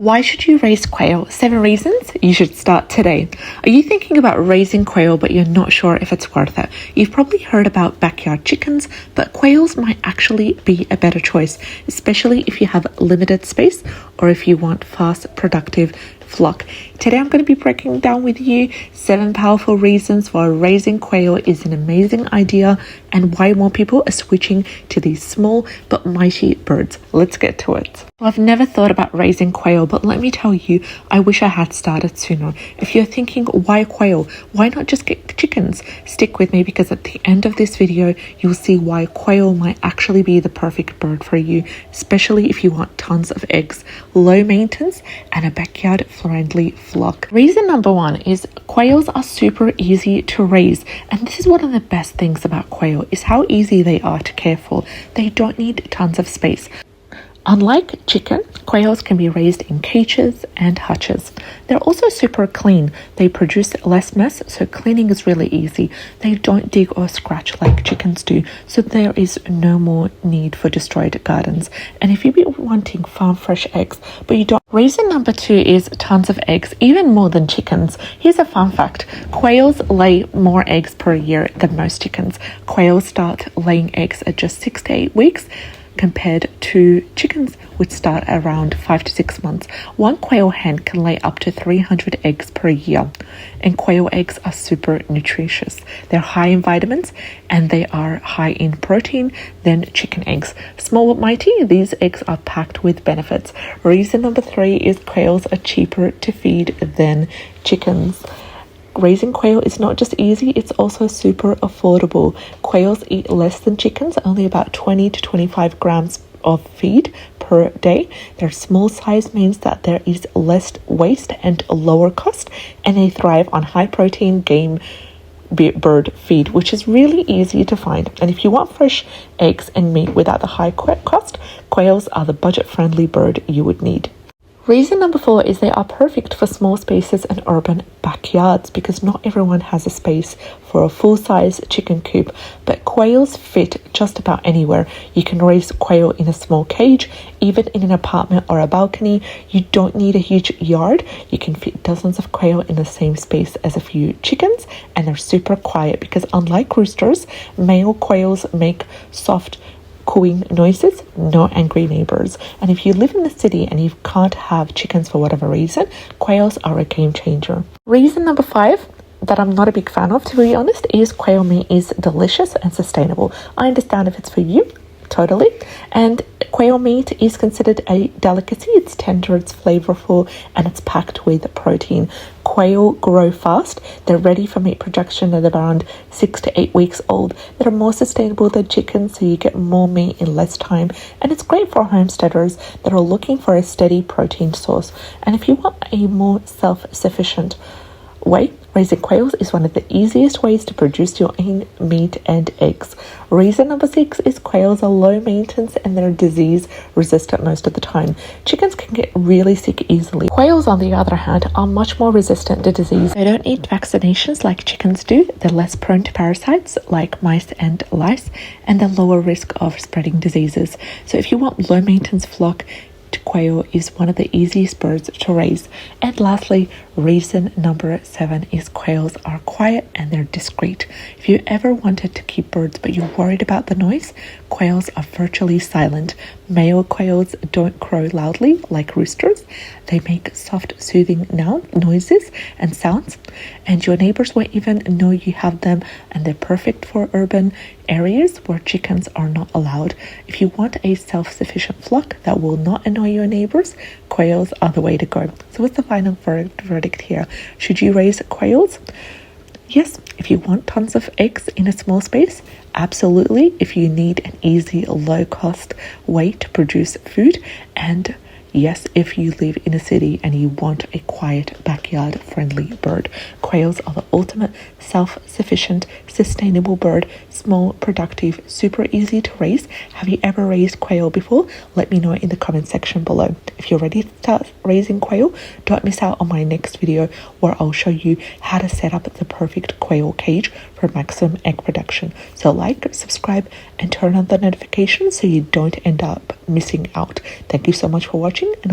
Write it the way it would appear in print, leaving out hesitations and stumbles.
Why should you raise quail? 7 reasons you should start today. Are you thinking about raising quail but you're not sure if it's worth it? You've probably heard about backyard chickens, but quails might actually be a better choice, especially if you have limited space or if you want fast, productive flock. Today I'm going to be breaking down with you 7 powerful reasons why raising quail is an amazing idea and why more people are switching to these small but mighty birds. Let's get to it. I've never thought about raising quail, but let me tell you, I wish I had started sooner. If you're thinking, why quail? Why not just get chickens? Stick with me, because at the end of this video, you'll see why quail might actually be the perfect bird for you, especially if you want tons of eggs, low maintenance, and a backyard friendly flock. Reason number 1 is quails are super easy to raise, and this is one of the best things about quail is how easy they are to care for. They don't need tons of space. Unlike chicken, quails can be raised in cages and hutches. They're also super clean. They produce less mess, so cleaning is really easy. They don't dig or scratch like chickens do, so there is no more need for destroyed gardens. And if you've been wanting farm fresh eggs, but you don't... Reason number 2 is tons of eggs, even more than chickens. Here's a fun fact. Quails lay more eggs per year than most chickens. Quails start laying eggs at just 6 to 8 weeks, compared to chickens, which start around 5 to 6 months. One quail hen can lay up to 300 eggs per year, and quail eggs are super nutritious. They're high in vitamins and they are high in protein than chicken eggs. Small but mighty, these eggs are packed with benefits. Reason number 3 is quails are cheaper to feed than chickens. Raising quail is not just easy, it's also super affordable. Quails eat less than chickens, only about 20 to 25 grams of feed per day. Their small size means that there is less waste and lower cost, and they thrive on high protein game bird feed, which is really easy to find. And if you want fresh eggs and meat without the high cost, quails are the budget-friendly bird you would need. Reason number 4 is they are perfect for small spaces and urban backyards, because not everyone has a space for a full-size chicken coop, but quails fit just about anywhere. You can raise quail in a small cage, even in an apartment or a balcony. You don't need a huge yard. You can fit dozens of quail in the same space as a few chickens, and they're super quiet because unlike roosters, male quails make soft cooing noises, no angry neighbors. And if you live in the city and you can't have chickens for whatever reason, quails are a game changer. Reason number 5 that I'm not a big fan of, to be honest, is quail meat is delicious and sustainable. I understand if it's for you, totally. And quail meat is considered a delicacy. It's tender, it's flavorful, and it's packed with protein. Quail grow fast. They're ready for meat production at around 6 to 8 weeks old. They're more sustainable than chickens, so you get more meat in less time. And it's great for homesteaders that are looking for a steady protein source. And if you want a more self-sufficient way, raising quails is one of the easiest ways to produce your own meat and eggs. Reason number 6 is quails are low maintenance and they're disease resistant most of the time. Chickens can get really sick easily. Quails, on the other hand, are much more resistant to disease. They don't need vaccinations like chickens do. They're less prone to parasites like mice and lice, and they're lower risk of spreading diseases. So if you want low maintenance flock, quail is one of the easiest birds to raise. And lastly, reason number 7 is quails are quiet and they're discreet. If you ever wanted to keep birds but you're worried about the noise, quails are virtually silent. Male quails don't crow loudly like roosters. They make soft, soothing noises and sounds, and your neighbors won't even know you have them, and they're perfect for urban areas where chickens are not allowed. If you want a self-sufficient flock that will not annoy your neighbors, quails are the way to go. So what's the final verdict here? Should you raise quails? Yes, if you want tons of eggs in a small space, absolutely. If you need an easy, low-cost way to produce food, and yes, if you live in a city and you want a quiet, backyard-friendly bird, quails are the ultimate self-sufficient, sustainable bird. Small, productive, super easy to raise. Have you ever raised quail before? Let me know in the comment section below. If you're ready to start raising quail, don't miss out on my next video where I'll show you how to set up the perfect quail cage for maximum egg production. So like, subscribe, and turn on the notifications so you don't end up missing out. Thank you so much for watching, and